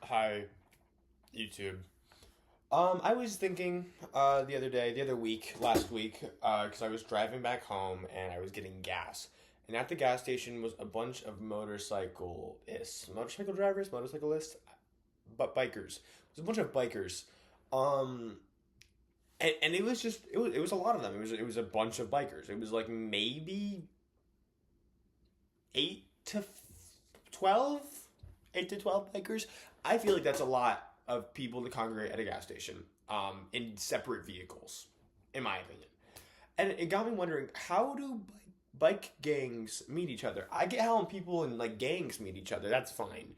Hi, YouTube. I was thinking the other week, last week, because I was driving back home and I was getting gas. And at the gas station was a bunch of motorcycle drivers, motorcyclists, but bikers. It was a bunch of bikers. Um, and it was a lot of them. It was a bunch of bikers. It was like maybe 8 to 12, 8 to 12 bikers. I feel like that's a lot of people to congregate at a gas station, in separate vehicles, in my opinion. And it got me wondering, how do bike gangs meet each other? I get how people in like gangs meet each other. That's fine.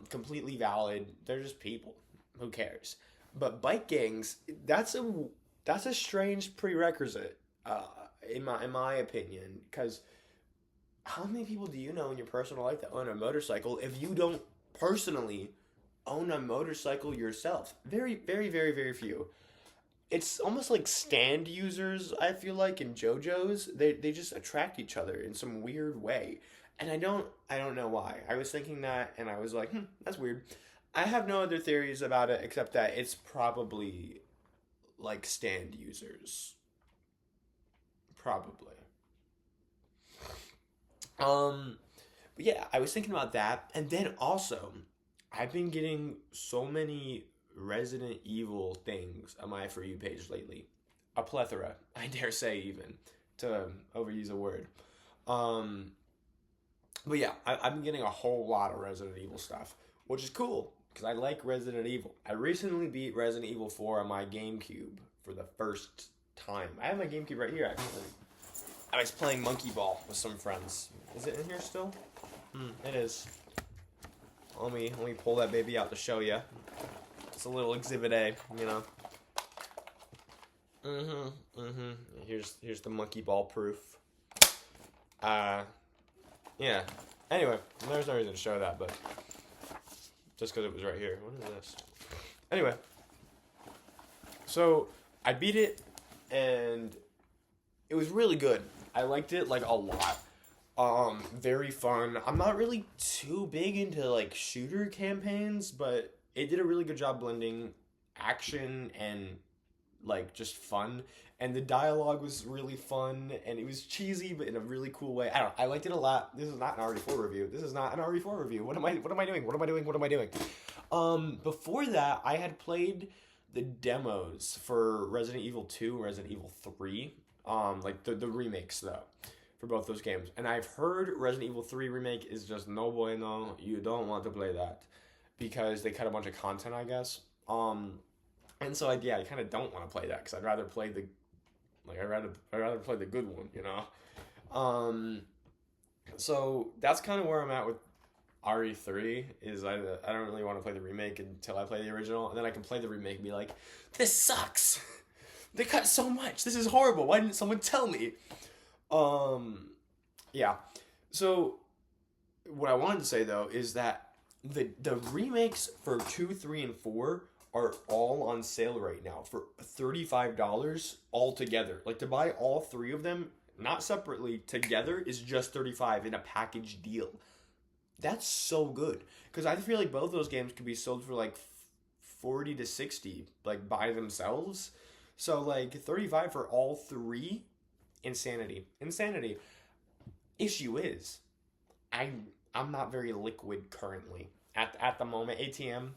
Completely valid. They're just people. Who cares? But bike gangs, that's a strange prerequisite, in my opinion, because how many people do you know in your personal life that own a motorcycle if you don't personally own a motorcycle yourself? Very, very, very, very few. It's almost like stand users, I feel like, in JoJo's. They just attract each other in some weird way. And I don't know why. I was thinking that and I was like, that's weird. I have no other theories about it except that it's probably like stand users. Probably. Um, but yeah, I was thinking about that, and then also, I've been getting so many Resident Evil things on my For You page lately. A plethora, I dare say, even, to overuse a word. Um, but yeah, I've been getting a whole lot of Resident Evil stuff, which is cool, because I like Resident Evil. I recently beat Resident Evil 4 on my GameCube for the first time. I have my GameCube right here, actually. I was playing Monkey Ball with some friends. Is it in here still? It is. Let me pull that baby out to show you. It's a little Exhibit A, you know. Here's the Monkey Ball proof. Yeah. Anyway, there's no reason to show that, but just because it was right here. What is this? Anyway, so I beat it, and it was really good. I liked it like a lot. Very fun. I'm not really too big into like shooter campaigns, but it did a really good job blending action and like just fun. And the dialogue was really fun, and it was cheesy, but in a really cool way. I don't know. I liked it a lot. This is not an RE4 review. This is not an RE4 review. What am I doing? What am I doing? What am I doing? Before that, I had played the demos for Resident Evil 2, Resident Evil 3. Like the remakes though, for both those games. And I've heard Resident Evil 3 remake is just no bueno. You don't want to play that because they cut a bunch of content, I guess. And so I kind of don't want to play that because I'd rather play I'd rather play the good one, you know. So that's kind of where I'm at with RE3. Is I don't really want to play the remake until I play the original, and then I can play the remake and be like, this sucks. They cut so much. This is horrible. Why didn't someone tell me? Yeah. So what I wanted to say though is that the remakes for 2, 3, and 4 are all on sale right now for $35 all together. Like to buy all 3 of them, not separately, together is just $35 in a package deal. That's so good because I feel like both those games could be sold for like 40 to 60 like by themselves. So like 35 for all 3, insanity. Issue is, I'm not very liquid currently at the moment. ATM,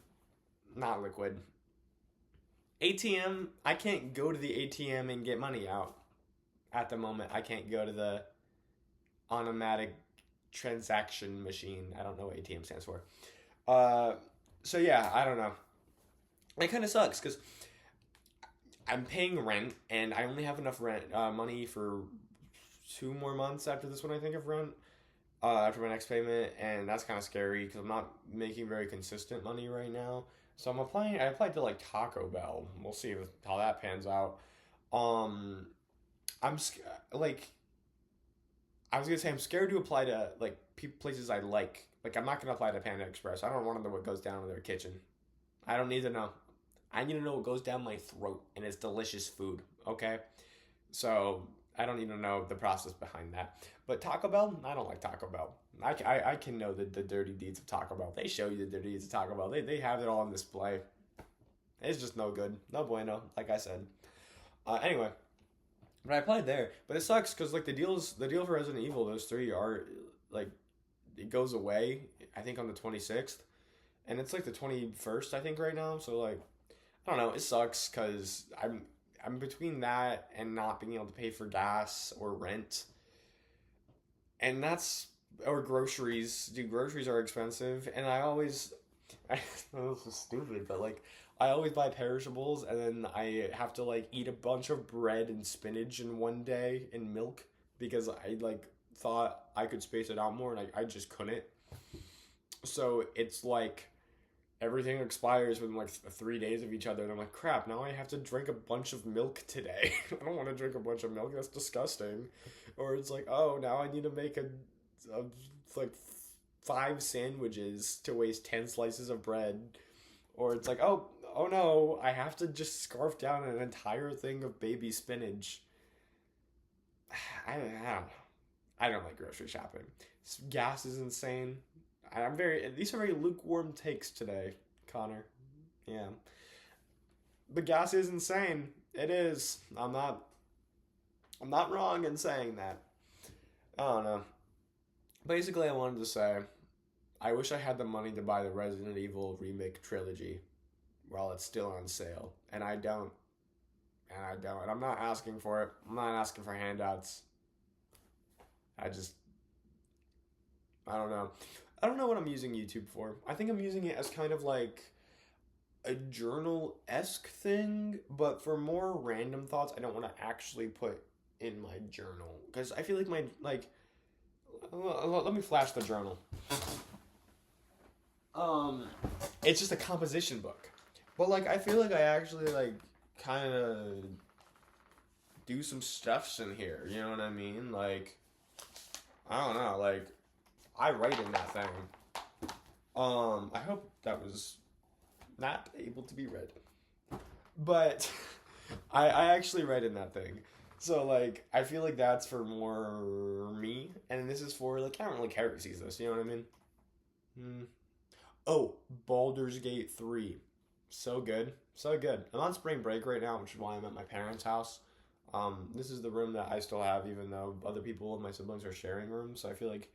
not liquid. ATM, I can't go to the ATM and get money out at the moment. I can't go to the automatic transaction machine. I don't know what ATM stands for. So yeah, I don't know. It kind of sucks because I'm paying rent, and I only have enough rent money for 2 more months after this one, I think, of rent, after my next payment, and that's kind of scary because I'm not making very consistent money right now. So I applied to like Taco Bell. We'll see how that pans out. I'm like, I was gonna say I'm scared to apply to like places I like. Like I'm not gonna apply to Panda Express. I don't want to know what goes down in their kitchen. I don't need to know. I need to know what goes down my throat, and it's delicious food, okay? So, I don't even know the process behind that. But Taco Bell, I don't like Taco Bell. I can know the dirty deeds of Taco Bell. They show you the dirty deeds of Taco Bell. They have it all on display. It's just no good. No bueno, like I said. Anyway, but I played there. But it sucks because like the deal for Resident Evil, those 3 are like, it goes away, I think on the 26th. And it's like the 21st, I think, right now. So like, I don't know, it sucks because I'm between that and not being able to pay for gas or rent. And that's, or groceries. Dude, groceries are expensive. And I know this is stupid, but like, I always buy perishables, and then I have to like eat a bunch of bread and spinach in one day and milk because I like thought I could space it out more, and I just couldn't. So it's like everything expires within like 3 days of each other, and I'm like, crap, now I have to drink a bunch of milk today. I don't want to drink a bunch of milk, that's disgusting. Or it's like, oh, now I need to make a like 5 sandwiches to waste 10 slices of bread. Or it's like, oh no, I have to just scarf down an entire thing of baby spinach. I don't know. I don't like grocery shopping. Gas is insane. These are very lukewarm takes today, Connor. Yeah. But gas is insane. It is. I'm not wrong in saying that. I don't know. Basically, I wanted to say, I wish I had the money to buy the Resident Evil remake trilogy while it's still on sale. And I don't. And I'm not asking for it. I'm not asking for handouts. I don't know. I don't know what I'm using YouTube for. I think I'm using it as kind of like a journal-esque thing, but for more random thoughts I don't want to actually put in my journal. Because I feel like let me flash the journal. It's just a composition book. But like I feel like I actually like kind of do some stuffs in here, you know what I mean? Like, I don't know, like I write in that thing. I hope that was not able to be read. But I actually write in that thing. So like I feel like that's for more me, and this is for like I don't really care who sees this, you know what I mean? Oh, Baldur's Gate 3. So good. So good. I'm on spring break right now, which is why I'm at my parents' house. This is the room that I still have, even though other people, my siblings, are sharing rooms. So I feel like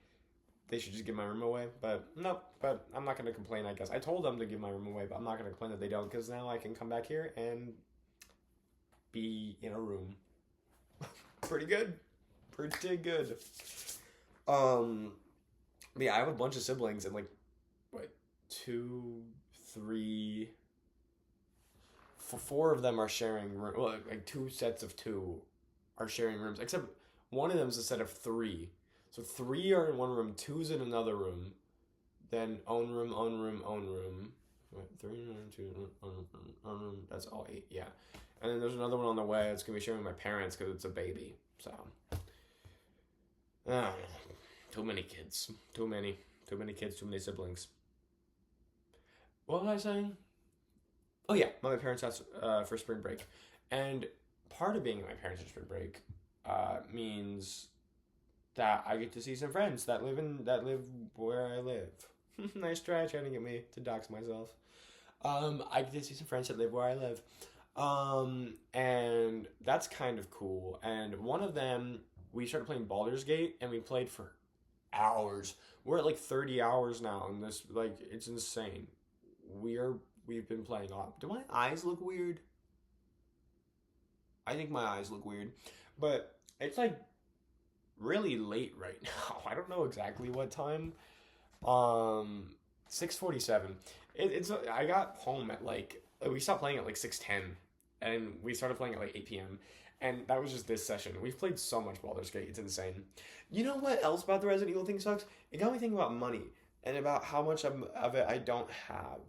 they should just give my room away. But no, but I'm not going to complain, I guess. I told them to give my room away, but I'm not going to complain that they don't, because now I can come back here and be in a room. Pretty good. Pretty good. But yeah, I have a bunch of siblings, and like, what, 2, 3... 4 of them are sharing rooms. Well, like 2 sets of 2 are sharing rooms, except one of them is a set of 3. So 3 are in one room, 2's in another room, then own room, own room, own room. Wait, 3, 2, own room. That's all 8, yeah. And then there's another one on the way. It's gonna be sharing with my parents because it's a baby. So, too many kids. Too many kids. Too many siblings. What was I saying? Oh yeah, my parents' house for spring break, and part of being at my parents' for spring break means that I get to see some friends that live where I live. Nice try trying to get me to dox myself. I get to see some friends that live where I live, and that's kind of cool. And one of them, we started playing Baldur's Gate, and we played for hours. We're at like 30 hours now, and this like it's insane. We've been playing a lot. Do my eyes look weird? I think my eyes look weird. But it's like really late right now. I don't know exactly what time. 6:47. It's I got home at like, we stopped playing at like 6:10. And we started playing at like 8 p.m. And that was just this session. We've played so much Baldur's Gate. It's insane. You know what else about the Resident Evil thing sucks? It got me thinking about money. And about how much of it I don't have.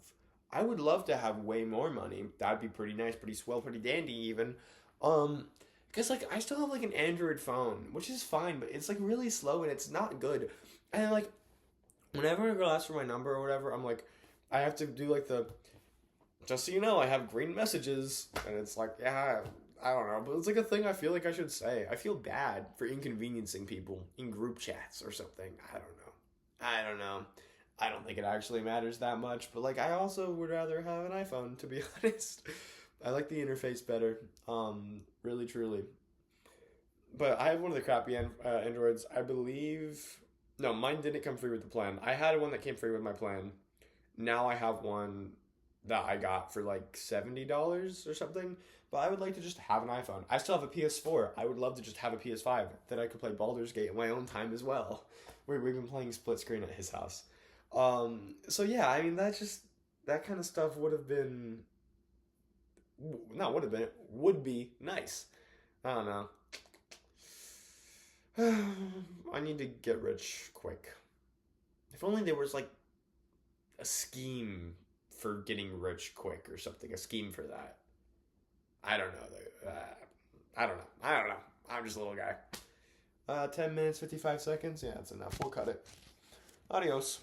I would love to have way more money. That'd be pretty nice, pretty swell, pretty dandy even. Because like I still have like an Android phone, which is fine, but it's like really slow and it's not good. And like whenever a girl asks for my number or whatever, I'm like, I have to do like the, just so you know, I have green messages, and it's like, yeah, I don't know, but it's like a thing I feel like I should say. I feel bad for inconveniencing people in group chats or something. I don't know. I don't think it actually matters that much, but like I also would rather have an iPhone, to be honest. I like the interface better, really truly. But I have one of the crappy Androids. I believe no, mine didn't come free with the plan. I had one that came free with my plan. Now I have one that I got for like $70 or something. But I would like to just have an iPhone. I still have a PS4. I would love to just have a PS5 that I could play Baldur's Gate in my own time as well. We've been playing split screen at his house. So yeah, I mean that kind of stuff would be nice. I don't know. I need to get rich quick. If only there was like a scheme for getting rich quick or something. A scheme for that. I don't know. I don't know. I'm just a little guy. 10 minutes, 55 seconds. Yeah, that's enough. We'll cut it. Adios.